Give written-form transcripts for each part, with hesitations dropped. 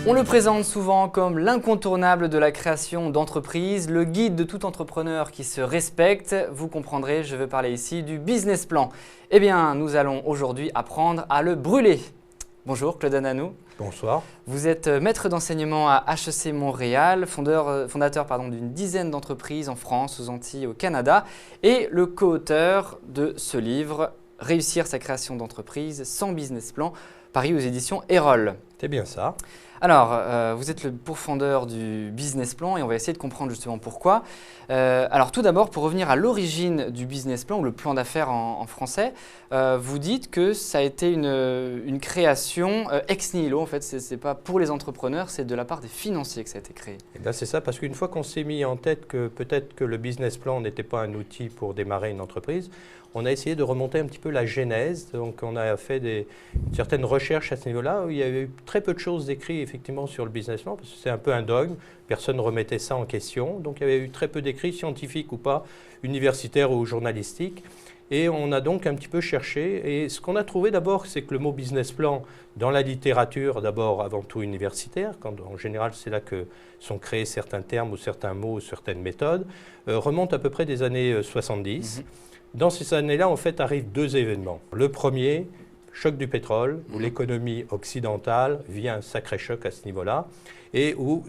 On le présente souvent comme l'incontournable de la création d'entreprise, le guide de tout entrepreneur qui se respecte. Vous comprendrez, je veux parler ici du business plan. Eh bien, nous allons aujourd'hui apprendre à le brûler. Bonjour Claude Ananou. Bonsoir. Vous êtes maître d'enseignement à HEC Montréal, fondateur d'une dizaine d'entreprises en France, aux Antilles, au Canada et le co-auteur de ce livre « Réussir sa création d'entreprise sans business plan » paru aux éditions Erol. C'est bien ça. Alors, vous êtes le pourfendeur du business plan et on va essayer de comprendre justement pourquoi. Alors tout d'abord, pour revenir à l'origine du business plan ou le plan d'affaires en français, vous dites que ça a été une création ex nihilo. En fait, ce n'est pas pour les entrepreneurs, c'est de la part des financiers que ça a été créé. Eh bien, c'est ça, parce qu'une fois qu'on s'est mis en tête que peut-être que le business plan n'était pas un outil pour démarrer une entreprise, on a essayé de remonter un petit peu la genèse. Donc, on a fait certaines recherches à ce niveau-là, où il y avait eu très peu de choses écrites effectivement sur le business plan, parce que c'est un peu un dogme, personne ne remettait ça en question. Donc, il y avait eu très peu d'écrits, scientifiques ou pas, universitaires ou journalistiques. Et on a donc un petit peu cherché. Et ce qu'on a trouvé d'abord, c'est que le mot business plan, dans la littérature, d'abord avant tout universitaire, quand en général c'est là que sont créés certains termes ou certains mots ou certaines méthodes, remonte à peu près des années 70. Dans ces années-là, en fait, arrivent deux événements. Le premier, choc du pétrole, où l'économie occidentale vit un sacré choc à ce niveau-là, et où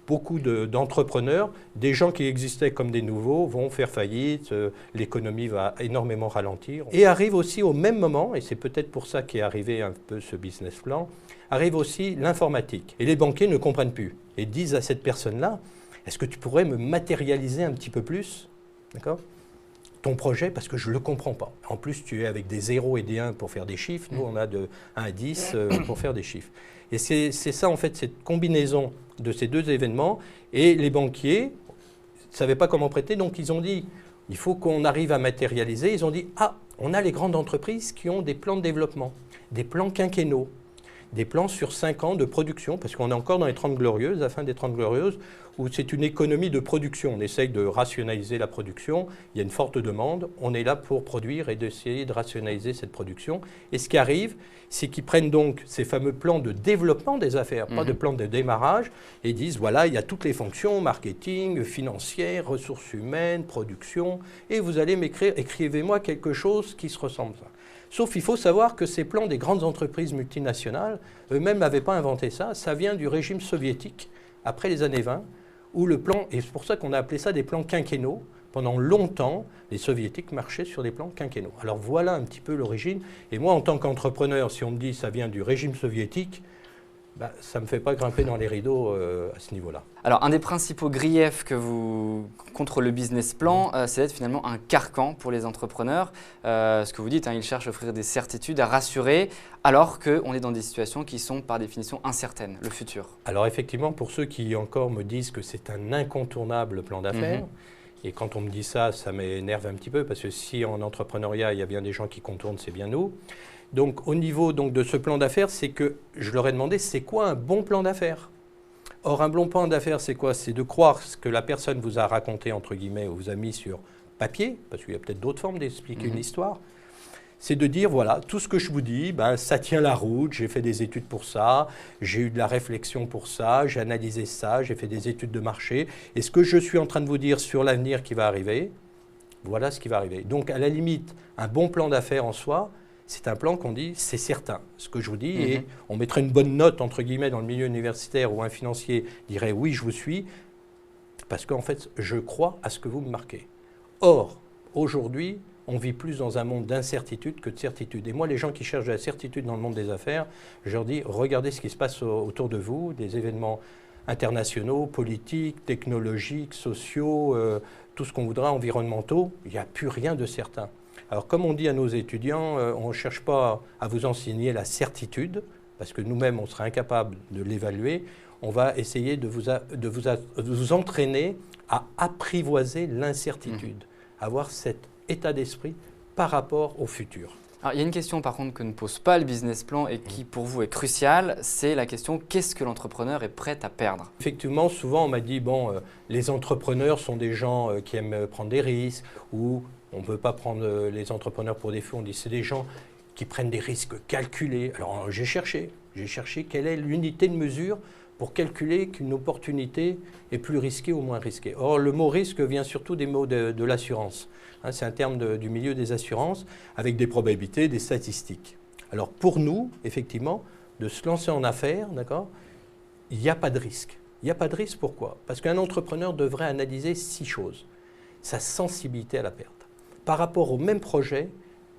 beaucoup d'entrepreneurs, des gens qui existaient comme des nouveaux, vont faire faillite, l'économie va énormément ralentir. Et arrive aussi au même moment, et c'est peut-être pour ça qu'est arrivé un peu ce business plan, arrive aussi l'informatique. Et les banquiers ne comprennent plus et disent à cette personne-là, est-ce que tu pourrais me matérialiser un petit peu plus, d'accord, ton projet, parce que je ne le comprends pas. En plus, tu es avec des 0 et des 1 pour faire des chiffres. Nous, on a de 1 à 10 pour faire des chiffres. Et c'est ça, en fait, cette combinaison de ces deux événements. Et les banquiers ne savaient pas comment prêter, donc ils ont dit, il faut qu'on arrive à matérialiser. Ils ont dit, ah, on a les grandes entreprises qui ont des plans de développement, des plans quinquennaux, des plans sur 5 ans de production, parce qu'on est encore dans les 30 glorieuses, la fin des 30 glorieuses, où c'est une économie de production. On essaye de rationaliser la production, il y a une forte demande, on est là pour produire et d'essayer de rationaliser cette production. Et ce qui arrive, c'est qu'ils prennent donc ces fameux plans de développement des affaires, pas de plans de démarrage, et disent, voilà, il y a toutes les fonctions, marketing, financière, ressources humaines, production, et vous allez m'écrire, écrivez-moi quelque chose qui se ressemble à ça. Sauf qu'il faut savoir que ces plans des grandes entreprises multinationales, eux-mêmes n'avaient pas inventé ça, ça vient du régime soviétique, après les années 20, où le plan, et c'est pour ça qu'on a appelé ça des plans quinquennaux, pendant longtemps, les soviétiques marchaient sur des plans quinquennaux. Alors voilà un petit peu l'origine, et moi en tant qu'entrepreneur, si on me dit ça vient du régime soviétique, bah, ça ne me fait pas grimper dans les rideaux à ce niveau-là. Alors, un des principaux griefs contre le business plan, c'est d'être finalement un carcan pour les entrepreneurs. Ce que vous dites, ils cherchent à offrir des certitudes, à rassurer, alors qu'on est dans des situations qui sont par définition incertaines, le futur. Alors effectivement, pour ceux qui encore me disent que c'est un incontournable plan d'affaires, et quand on me dit ça, ça m'énerve un petit peu, parce que si en entrepreneuriat, il y a bien des gens qui contournent, c'est bien nous. Donc, au niveau de ce plan d'affaires, c'est que je leur ai demandé, c'est quoi un bon plan d'affaires? Or, un bon plan d'affaires, c'est quoi? C'est de croire ce que la personne vous a raconté, entre guillemets, ou vous a mis sur papier, parce qu'il y a peut-être d'autres formes d'expliquer une histoire. C'est de dire, voilà, tout ce que je vous dis, ben, ça tient la route, j'ai fait des études pour ça, j'ai eu de la réflexion pour ça, j'ai analysé ça, j'ai fait des études de marché, et ce que je suis en train de vous dire sur l'avenir qui va arriver, voilà ce qui va arriver. Donc, à la limite, un bon plan d'affaires en soi, c'est un plan qu'on dit, c'est certain, ce que je vous dis, et on mettrait une bonne note, entre guillemets, dans le milieu universitaire où un financier dirait, oui, je vous suis, parce qu'en fait, je crois à ce que vous me marquez. Or, aujourd'hui, on vit plus dans un monde d'incertitude que de certitude. Et moi, les gens qui cherchent de la certitude dans le monde des affaires, je leur dis, regardez ce qui se passe autour de vous, des événements internationaux, politiques, technologiques, sociaux, tout ce qu'on voudra, environnementaux, il n'y a plus rien de certain. Alors, comme on dit à nos étudiants, on ne cherche pas à vous enseigner la certitude, parce que nous-mêmes, on serait incapable de l'évaluer. On va essayer de vous entraîner à apprivoiser l'incertitude, avoir cet état d'esprit par rapport au futur. Alors, il y a une question par contre que ne pose pas le business plan et qui pour vous est cruciale, c'est la question qu'est-ce que l'entrepreneur est prêt à perdre? Effectivement, souvent on m'a dit, bon, les entrepreneurs sont des gens qui aiment prendre des risques, ou on ne veut pas prendre les entrepreneurs pour des fous, on dit c'est des gens qui prennent des risques calculés. Alors j'ai cherché quelle est l'unité de mesure pour calculer qu'une opportunité est plus risquée ou moins risquée. Or, le mot risque vient surtout des mots de l'assurance. Hein, c'est un terme du milieu des assurances, avec des probabilités, des statistiques. Alors, pour nous, effectivement, de se lancer en affaires, d'accord, il n'y a pas de risque. Il n'y a pas de risque, pourquoi? Parce qu'un entrepreneur devrait analyser 6 choses. Sa sensibilité à la perte. Par rapport au même projet,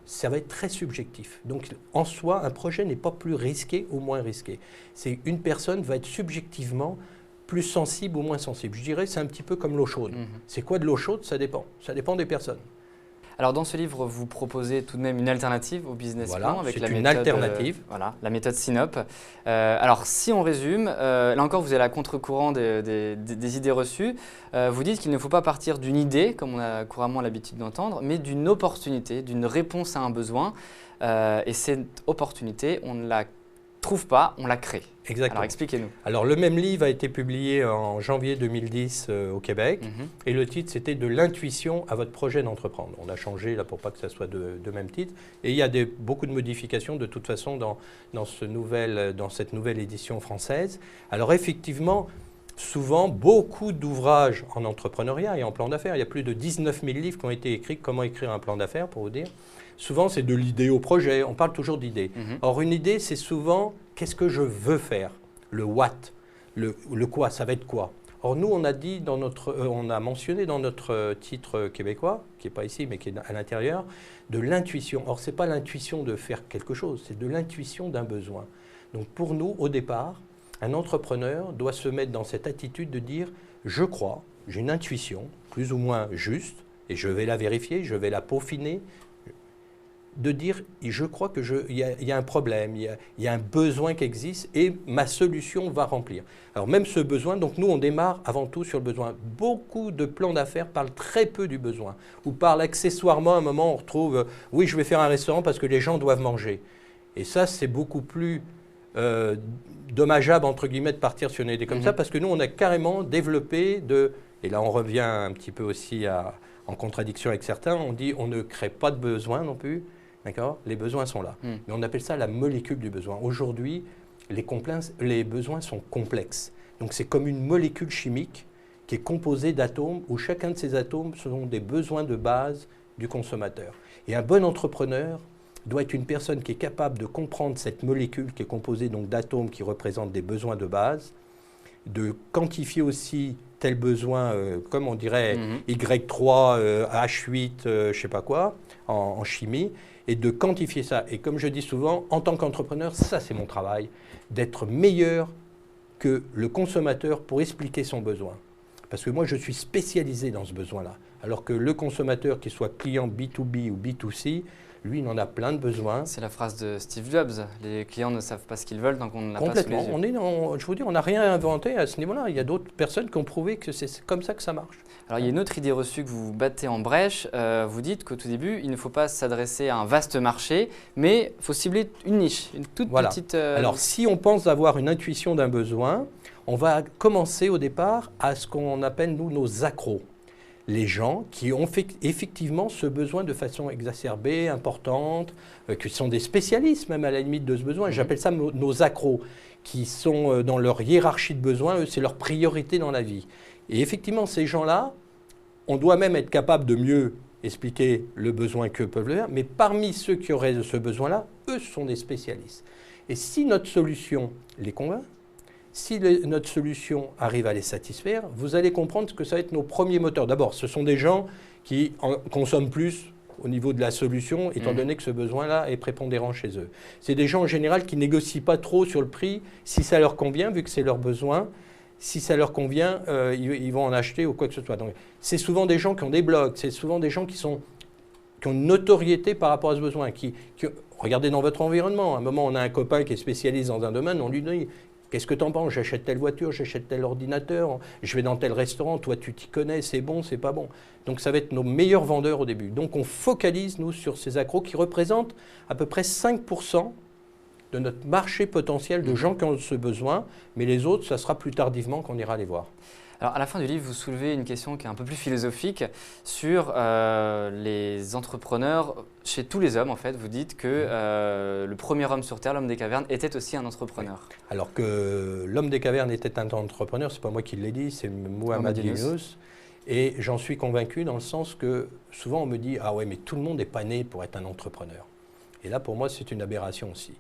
ça va être très subjectif. Donc, en soi, un projet n'est pas plus risqué ou moins risqué. C'est une personne va être subjectivement plus sensible ou moins sensible. Je dirais c'est un petit peu comme l'eau chaude. C'est quoi de l'eau chaude? Ça dépend. Ça dépend des personnes. Alors dans ce livre, vous proposez tout de même une alternative au business plan avec la méthode, alternative. Voilà, la méthode SYNOP. Alors si on résume, là encore vous êtes à contre-courant des idées reçues. Vous dites qu'il ne faut pas partir d'une idée, comme on a couramment l'habitude d'entendre, mais d'une opportunité, d'une réponse à un besoin. Et cette opportunité, on ne la trouve pas, on la crée. Exactement. Alors expliquez-nous. Alors le même livre a été publié en janvier 2010 au Québec et le titre c'était de l'intuition à votre projet d'entreprendre. On a changé là pour pas que ça soit de même titre et il y a beaucoup de modifications de toute façon dans cette nouvelle édition française. Alors effectivement, souvent beaucoup d'ouvrages en entrepreneuriat et en plan d'affaires, il y a plus de 19 000 livres qui ont été écrits, comment écrire un plan d'affaires pour vous dire. Souvent, c'est de l'idée au projet. On parle toujours d'idée. Or, une idée, c'est souvent qu'est-ce que je veux faire, le what, le quoi, ça va être quoi. Or, nous, on a dit on a mentionné dans notre titre québécois, qui n'est pas ici, mais qui est à l'intérieur, de l'intuition. Or, ce n'est pas l'intuition de faire quelque chose, c'est de l'intuition d'un besoin. Donc, pour nous, au départ, un entrepreneur doit se mettre dans cette attitude de dire « je crois, j'ai une intuition, plus ou moins juste, et je vais la vérifier, je vais la peaufiner », de dire je crois qu'il y a un problème, il y a un besoin qui existe et ma solution va remplir. Alors même ce besoin, donc nous on démarre avant tout sur le besoin. Beaucoup de plans d'affaires parlent très peu du besoin ou parlent accessoirement à un moment on retrouve oui je vais faire un restaurant parce que les gens doivent manger. Et ça c'est beaucoup plus dommageable entre guillemets de partir sur une idée comme ça parce que nous on a carrément développé et là on revient un petit peu aussi en contradiction avec certains, on dit on ne crée pas de besoin non plus. D'accord ? Les besoins sont là. Mais on appelle ça la molécule du besoin. Aujourd'hui, les besoins sont complexes. Donc c'est comme une molécule chimique qui est composée d'atomes où chacun de ces atomes sont des besoins de base du consommateur. Et un bon entrepreneur doit être une personne qui est capable de comprendre cette molécule qui est composée donc d'atomes qui représentent des besoins de base, de quantifier aussi tel besoin, comme on dirait Y3, H8, je ne sais pas quoi, en chimie, et de quantifier ça. Et comme je dis souvent, en tant qu'entrepreneur, ça c'est mon travail, d'être meilleur que le consommateur pour expliquer son besoin. Parce que moi, je suis spécialisé dans ce besoin-là. Alors que le consommateur, qu'il soit client B2B ou B2C, lui, il en a plein de besoins. C'est la phrase de Steve Jobs. Les clients ne savent pas ce qu'ils veulent tant qu'on ne l'a pas sous les yeux. Complètement. Je vous dis, on n'a rien inventé à ce niveau-là. Il y a d'autres personnes qui ont prouvé que c'est comme ça que ça marche. Alors, il y a une autre idée reçue que vous battez en brèche. Vous dites qu'au tout début, il ne faut pas s'adresser à un vaste marché, mais il faut cibler une niche, une toute petite… Alors, si on pense avoir une intuition d'un besoin, on va commencer au départ à ce qu'on appelle, nous, nos accros. Les gens qui ont effectivement ce besoin de façon exacerbée, importante, qui sont des spécialistes même à la limite de ce besoin. J'appelle ça nos accros, qui sont dans leur hiérarchie de besoins, eux, c'est leur priorité dans la vie. Et effectivement, ces gens-là, on doit même être capable de mieux expliquer le besoin qu'eux peuvent le faire, mais parmi ceux qui auraient ce besoin-là, eux sont des spécialistes. Et si notre solution les convainc, si notre solution arrive à les satisfaire, vous allez comprendre que ça va être nos premiers moteurs. D'abord, ce sont des gens qui en consomment plus au niveau de la solution, étant donné que ce besoin-là est prépondérant chez eux. C'est des gens en général qui ne négocient pas trop sur le prix, si ça leur convient, vu que c'est leur besoin. Si ça leur convient, ils vont en acheter ou quoi que ce soit. Donc, c'est souvent des gens qui ont des blogs, c'est souvent des gens qui ont une notoriété par rapport à ce besoin. Regardez dans votre environnement, à un moment, on a un copain qui est spécialiste dans un domaine, on lui dit « Qu'est-ce que tu en penses? J'achète telle voiture, j'achète tel ordinateur, je vais dans tel restaurant, toi tu t'y connais, c'est bon, c'est pas bon. » Donc ça va être nos meilleurs vendeurs au début. Donc on focalise, nous, sur ces accros qui représentent à peu près 5% de notre marché potentiel de gens qui ont ce besoin, mais les autres, ça sera plus tardivement qu'on ira les voir. Alors, à la fin du livre, vous soulevez une question qui est un peu plus philosophique sur les entrepreneurs. Chez tous les hommes, en fait, vous dites que le premier homme sur Terre, l'homme des cavernes, était aussi un entrepreneur. Oui. Alors que l'homme des cavernes était un entrepreneur, ce n'est pas moi qui l'ai dit, c'est Muhammad Yunus. Et j'en suis convaincu dans le sens que souvent on me dit « Ah ouais, mais tout le monde n'est pas né pour être un entrepreneur ». Et là, pour moi, c'est une aberration aussi.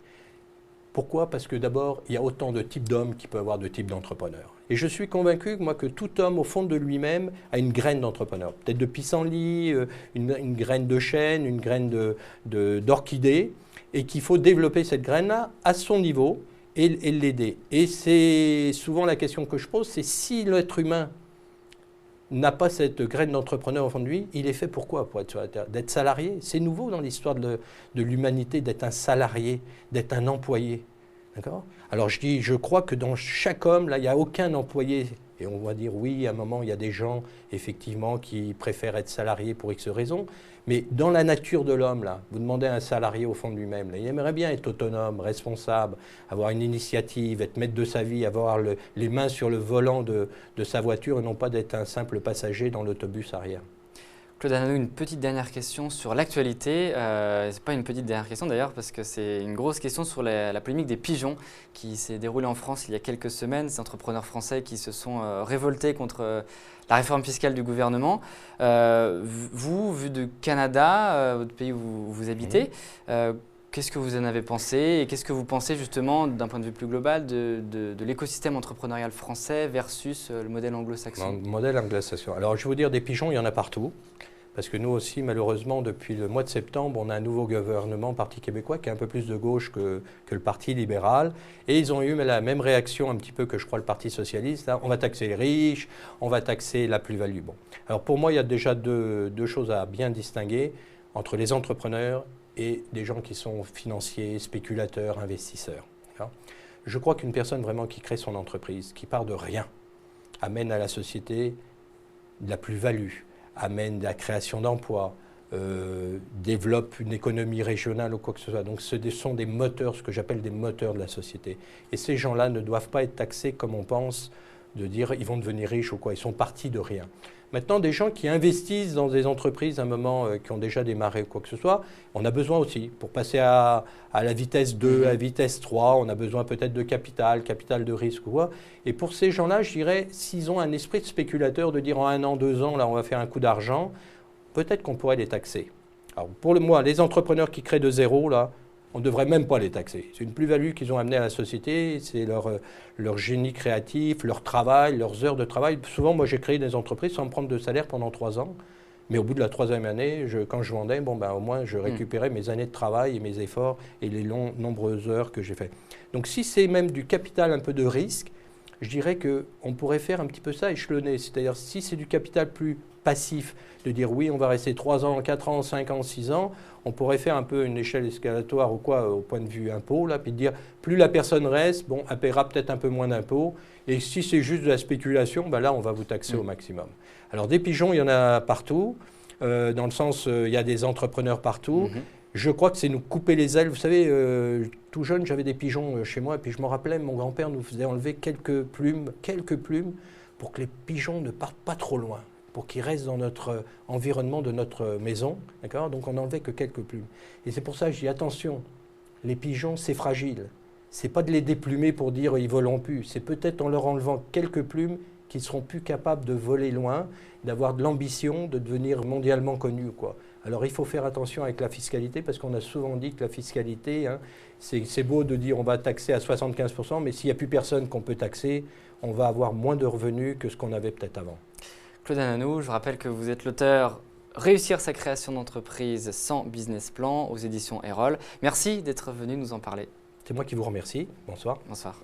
Pourquoi? Parce que d'abord, il y a autant de types d'hommes qu'il peut y avoir de types d'entrepreneurs. Et je suis convaincu, moi, que tout homme, au fond de lui-même, a une graine d'entrepreneur. Peut-être de pissenlit, une graine de chêne, une graine d'orchidée, et qu'il faut développer cette graine-là à son niveau et l'aider. Et c'est souvent la question que je pose, c'est si l'être humain n'a pas cette graine d'entrepreneur au fond de lui, il est fait pourquoi pour être sur la Terre? D'être salarié. C'est nouveau dans l'histoire de l'humanité d'être un salarié, d'être un employé. D'accord? Alors je crois que dans chaque homme, là, il n'y a aucun employé. Et on va dire oui, à un moment, il y a des gens, effectivement, qui préfèrent être salariés pour X raisons. Mais dans la nature de l'homme, là, vous demandez à un salarié au fond de lui-même, il aimerait bien être autonome, responsable, avoir une initiative, être maître de sa vie, avoir les mains sur le volant de sa voiture et non pas d'être un simple passager dans l'autobus arrière. Claude Ananou, une petite dernière question sur l'actualité. Ce n'est pas une petite dernière question d'ailleurs parce que c'est une grosse question sur la polémique des pigeons qui s'est déroulée en France il y a quelques semaines. Ces entrepreneurs français qui se sont révoltés contre la réforme fiscale du gouvernement. Vous, vu du Canada, votre pays où vous habitez, qu'est-ce que vous en avez pensé et qu'est-ce que vous pensez justement d'un point de vue plus global de l'écosystème entrepreneurial français versus le modèle anglo-saxon? Le modèle anglo-saxon. Alors je vais vous dire, des pigeons, il y en a partout. Parce que nous aussi, malheureusement, depuis le mois de septembre, on a un nouveau gouvernement, Parti québécois, qui est un peu plus de gauche que le Parti libéral. Et ils ont eu la même réaction un petit peu que, je crois, le Parti socialiste. Là. On va taxer les riches, on va taxer la plus-value. Bon. Alors pour moi, il y a déjà deux choses à bien distinguer entre les entrepreneurs et des gens qui sont financiers, spéculateurs, investisseurs. Je crois qu'une personne vraiment qui crée son entreprise, qui part de rien, amène à la société de la plus-value, amène de la création d'emplois, développe une économie régionale ou quoi que ce soit. Donc ce sont des moteurs, ce que j'appelle des moteurs de la société. Et ces gens-là ne doivent pas être taxés comme on pense, de dire ils vont devenir riches ou quoi. Ils sont partis de rien. Maintenant, des gens qui investissent dans des entreprises à un moment qui ont déjà démarré ou quoi que ce soit, on a besoin aussi. Pour passer à la vitesse 2, à la vitesse 3, on a besoin peut-être de capital de risque ou quoi. Et pour ces gens-là, je dirais, s'ils ont un esprit de spéculateur, de dire en 1 an, 2 ans, là, on va faire un coup d'argent, peut-être qu'on pourrait les taxer. Alors, pour moi, les entrepreneurs qui créent de zéro, là, on ne devrait même pas les taxer. C'est une plus-value qu'ils ont amenée à la société, c'est leur génie créatif, leur travail, leurs heures de travail. Souvent, moi, j'ai créé des entreprises sans me prendre de salaire pendant 3 ans. Mais au bout de la 3e année, quand je vendais, bon, ben, au moins, je récupérais mes années de travail et mes efforts et les nombreuses heures que j'ai fait. Donc, si c'est même du capital, un peu de risque, je dirais qu'on pourrait faire un petit peu ça échelonné. C'est-à-dire, si c'est du capital plus passif, de dire oui, on va rester 3 ans, 4 ans, 5 ans, 6 ans, on pourrait faire un peu une échelle escalatoire ou quoi au point de vue impôt, là, puis de dire plus la personne reste, bon, elle paiera peut-être un peu moins d'impôts, et si c'est juste de la spéculation, ben là, on va vous taxer au maximum. Alors des pigeons, il y en a partout, dans le sens, il y a des entrepreneurs partout. Je crois que c'est nous couper les ailes. Vous savez, tout jeune, j'avais des pigeons chez moi, et puis je me rappelais, mon grand-père nous faisait enlever quelques plumes, pour que les pigeons ne partent pas trop loin, pour qu'ils restent dans notre environnement de notre maison, d'accord? Donc on n'enlevait que quelques plumes. Et c'est pour ça que je dis attention, les pigeons c'est fragile. C'est pas de les déplumer pour dire ils voleront plus. C'est peut-être en leur enlevant quelques plumes qu'ils seront plus capables de voler loin, d'avoir de l'ambition, de devenir mondialement connus, quoi. Alors il faut faire attention avec la fiscalité parce qu'on a souvent dit que la fiscalité, hein, c'est beau de dire on va taxer à 75%, mais s'il n'y a plus personne qu'on peut taxer, on va avoir moins de revenus que ce qu'on avait peut-être avant. Claude Ananou, je rappelle que vous êtes l'auteur Réussir sa création d'entreprise sans business plan aux éditions Erol. Merci d'être venu nous en parler. C'est moi qui vous remercie. Bonsoir. Bonsoir.